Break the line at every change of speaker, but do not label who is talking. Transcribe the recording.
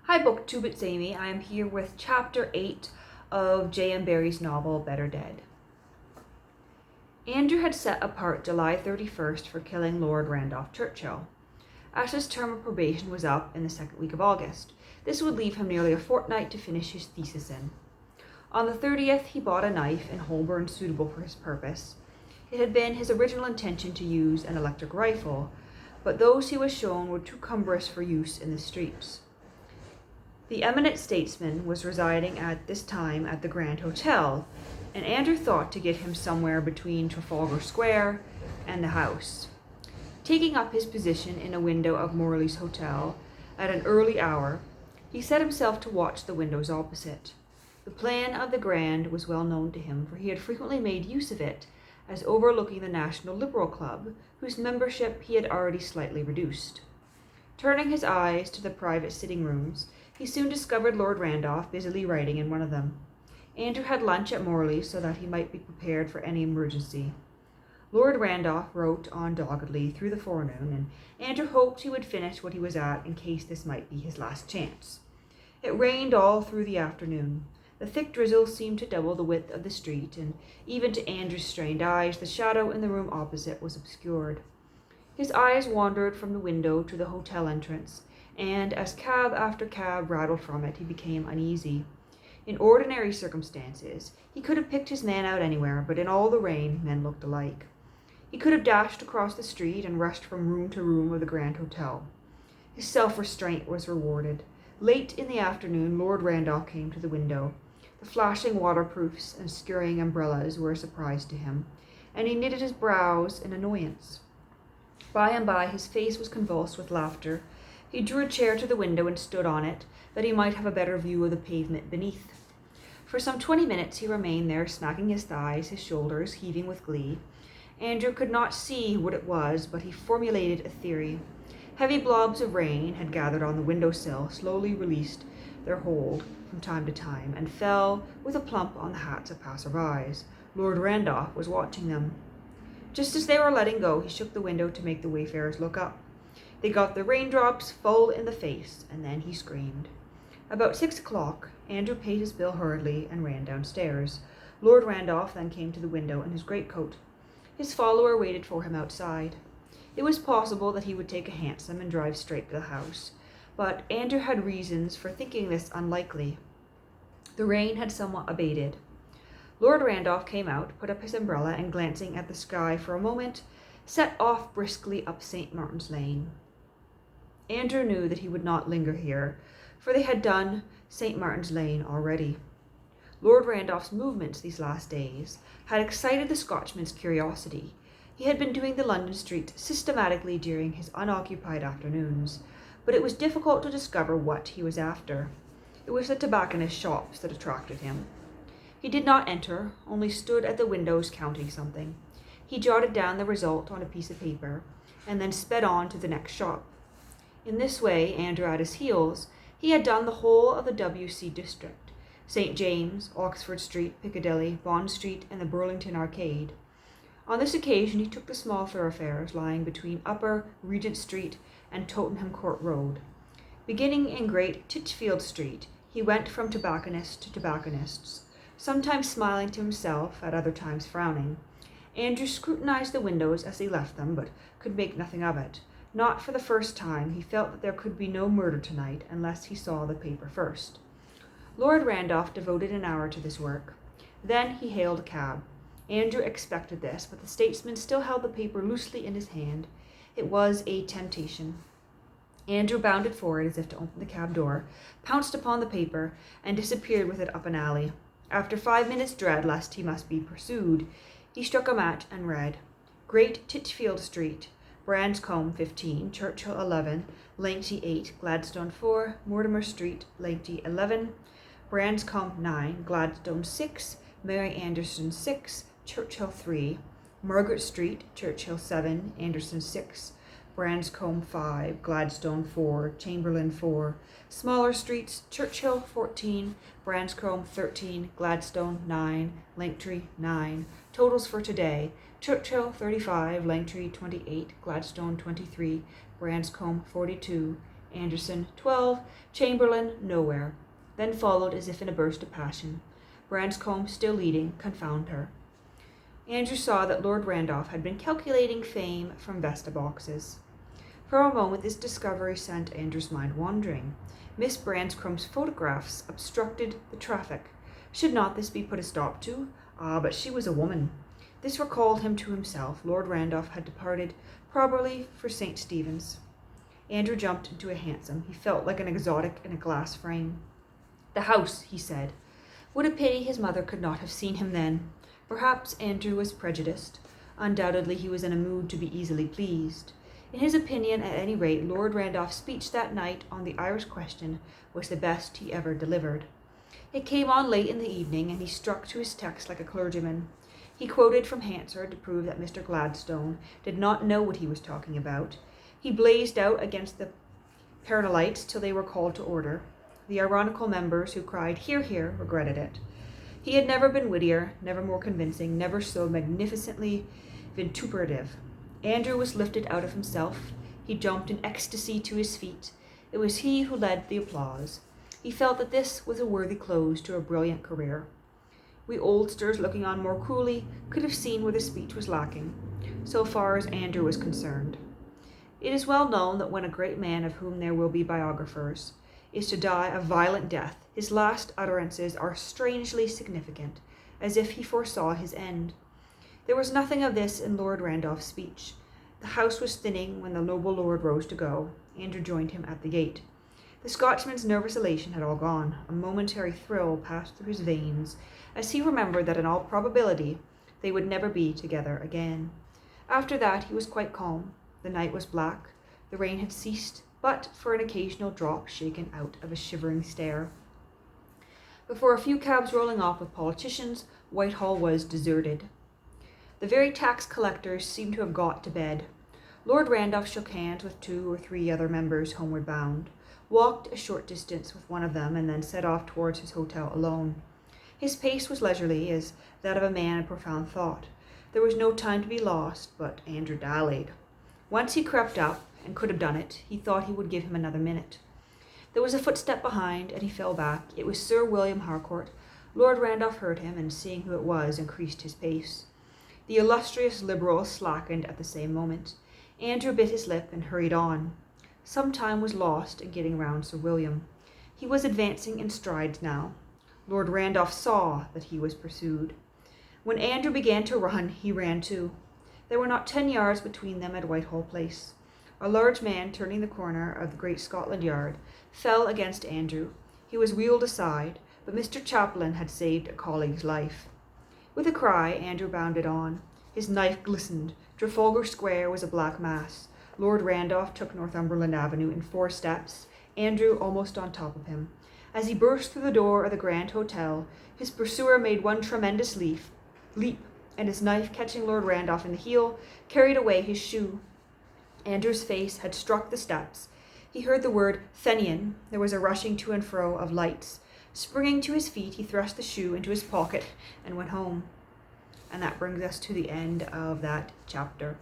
Hi Booktube, it's Amy. I am here with Chapter 8 of J.M. Barrie's novel Better Dead. Andrew had set apart July 31st for killing Lord Randolph Churchill. As his term of probation was up in the second week of August, this would leave him nearly a fortnight to finish his thesis in. On the 30th, he bought a knife in Holborn suitable for his purpose. It had been his original intention to use an electric rifle, but those he was shown were too cumbrous for use in the streets. The eminent statesman was residing at this time at the Grand Hotel, and Andrew thought to get him somewhere between Trafalgar Square and the house. Taking up his position in a window of Morley's Hotel at an early hour, he set himself to watch the windows opposite. The plan of the Grand was well known to him, for he had frequently made use of it as overlooking the National Liberal Club, whose membership he had already slightly reduced. Turning his eyes to the private sitting rooms, he soon discovered Lord Randolph busily writing in one of them. Andrew had lunch at Morley's so that he might be prepared for any emergency. Lord Randolph wrote on doggedly through the forenoon, and Andrew hoped he would finish what he was at in case this might be his last chance. It rained all through the afternoon. The thick drizzle seemed to double the width of the street, and even to Andrew's strained eyes, the shadow in the room opposite was obscured. His eyes wandered from the window to the hotel entrance, and as cab after cab rattled from it, he became uneasy. In ordinary circumstances, he could have picked his man out anywhere, but in all the rain, men looked alike. He could have dashed across the street and rushed from room to room of the Grand Hotel. His self-restraint was rewarded. Late in the afternoon, Lord Randolph came to the window. The flashing waterproofs and scurrying umbrellas were a surprise to him, and he knitted his brows in annoyance. By and by, his face was convulsed with laughter. He drew a chair to the window and stood on it, that he might have a better view of the pavement beneath. For some 20 minutes he remained there, smacking his thighs, his shoulders heaving with glee. Andrew could not see what it was, but he formulated a theory. Heavy blobs of rain had gathered on the windowsill, slowly released their hold from time to time, and fell with a plump on the hats of passers-by. Lord Randolph was watching them. Just as they were letting go, he shook the window to make the wayfarers look up. They got the raindrops full in the face, and then he screamed. About 6 o'clock, Andrew paid his bill hurriedly and ran downstairs. Lord Randolph then came to the window in his greatcoat. His follower waited for him outside. It was possible that he would take a hansom and drive straight to the house, but Andrew had reasons for thinking this unlikely. The rain had somewhat abated. Lord Randolph came out, put up his umbrella, and glancing at the sky for a moment, set off briskly up St. Martin's Lane. Andrew knew that he would not linger here, for they had done St. Martin's Lane already. Lord Randolph's movements these last days had excited the Scotchman's curiosity. He had been doing the London street systematically during his unoccupied afternoons, but it was difficult to discover what he was after. It was the tobacconist's shops that attracted him. He did not enter, only stood at the windows counting something. He jotted down the result on a piece of paper, and then sped on to the next shop. In this way, Andrew at his heels, he had done the whole of the W.C. district, St. James, Oxford Street, Piccadilly, Bond Street, and the Burlington Arcade. On this occasion he took the small thoroughfares lying between Upper Regent Street and Tottenham Court Road. Beginning in Great Titchfield Street, he went from tobacconist to tobacconist's, sometimes smiling to himself, at other times frowning. Andrew scrutinized the windows as he left them, but could make nothing of it. Not for the first time, he felt that there could be no murder tonight unless he saw the paper first. Lord Randolph devoted an hour to this work. Then he hailed a cab. Andrew expected this, but the statesman still held the paper loosely in his hand. It was a temptation. Andrew bounded forward as if to open the cab door, pounced upon the paper, and disappeared with it up an alley. After 5 minutes' dread lest he must be pursued, he struck a match and read, Great Titchfield Street, Branscombe 15, Churchill 11, Langtry 8, Gladstone 4, Mortimer Street, Langtry 11, Branscombe 9, Gladstone 6, Mary Anderson 6, Churchill 3, Margaret Street, Churchill 7, Anderson 6, Branscombe 5, Gladstone 4, Chamberlain 4, smaller streets, Churchill 14, Branscombe 13, Gladstone 9, Langtry 9. Totals for today, Churchill 35, Langtry 28, Gladstone 23, Branscombe 42, Anderson, 12. Chamberlain, nowhere. Then followed, as if in a burst of passion. Branscombe, still leading, confound her. Andrew saw that Lord Randolph had been calculating fame from Vesta boxes. For a moment this discovery sent Andrew's mind wandering. Miss Branscombe's photographs obstructed the traffic. Should not this be put a stop to? Ah, but she was a woman. This recalled him to himself. Lord Randolph had departed, probably for St. Stephen's. Andrew jumped into a hansom. He felt like an exotic in a glass frame. The house, he said. What a pity his mother could not have seen him then. Perhaps Andrew was prejudiced. Undoubtedly he was in a mood to be easily pleased. In his opinion, at any rate, Lord Randolph's speech that night on the Irish question was the best he ever delivered. It came on late in the evening, and he stuck to his text like a clergyman. He quoted from Hansard to prove that Mr. Gladstone did not know what he was talking about. He blazed out against the Parnellites till they were called to order. The ironical members who cried, "Hear, hear," regretted it. He had never been wittier, never more convincing, never so magnificently vituperative. Andrew was lifted out of himself. He jumped in ecstasy to his feet. It was he who led the applause. He felt that this was a worthy close to a brilliant career. We oldsters, looking on more coolly, could have seen where the speech was lacking, so far as Andrew was concerned. It is well known that when a great man, of whom there will be biographers, is to die a violent death, his last utterances are strangely significant, as if he foresaw his end. There was nothing of this in Lord Randolph's speech. The house was thinning when the noble lord rose to go. Andrew joined him at the gate. The Scotchman's nervous elation had all gone. A momentary thrill passed through his veins, as he remembered that in all probability they would never be together again. After that he was quite calm. The night was black. The rain had ceased, but for an occasional drop shaken out of a shivering stair. Before a few cabs rolling off with politicians, Whitehall was deserted. The very tax collectors seemed to have got to bed. Lord Randolph shook hands with 2 or 3 other members homeward bound, walked a short distance with one of them, and then set off towards his hotel alone. His pace was leisurely, as that of a man in profound thought. There was no time to be lost, but Andrew dallied. Once he crept up, and could have done it. He thought he would give him another minute. There was a footstep behind, and he fell back. It was Sir William Harcourt. Lord Randolph heard him, and seeing who it was, increased his pace. The illustrious Liberal slackened at the same moment. Andrew bit his lip and hurried on. Some time was lost in getting round Sir William. He was advancing in strides now. Lord Randolph saw that he was pursued. When Andrew began to run, he ran too. There were not 10 yards between them at Whitehall Place. A large man, turning the corner of the Great Scotland Yard, fell against Andrew. He was wheeled aside, but Mr. Chaplin had saved a colleague's life. With a cry, Andrew bounded on. His knife glistened. Trafalgar Square was a black mass. Lord Randolph took Northumberland Avenue in 4 steps, Andrew almost on top of him. As he burst through the door of the Grand Hotel, his pursuer made one tremendous leap, and his knife, catching Lord Randolph in the heel, carried away his shoe. Andrew's face had struck the steps. He heard the word Fenian. There was a rushing to and fro of lights. Springing to his feet, he thrust the shoe into his pocket and went home. And that brings us to the end of that chapter.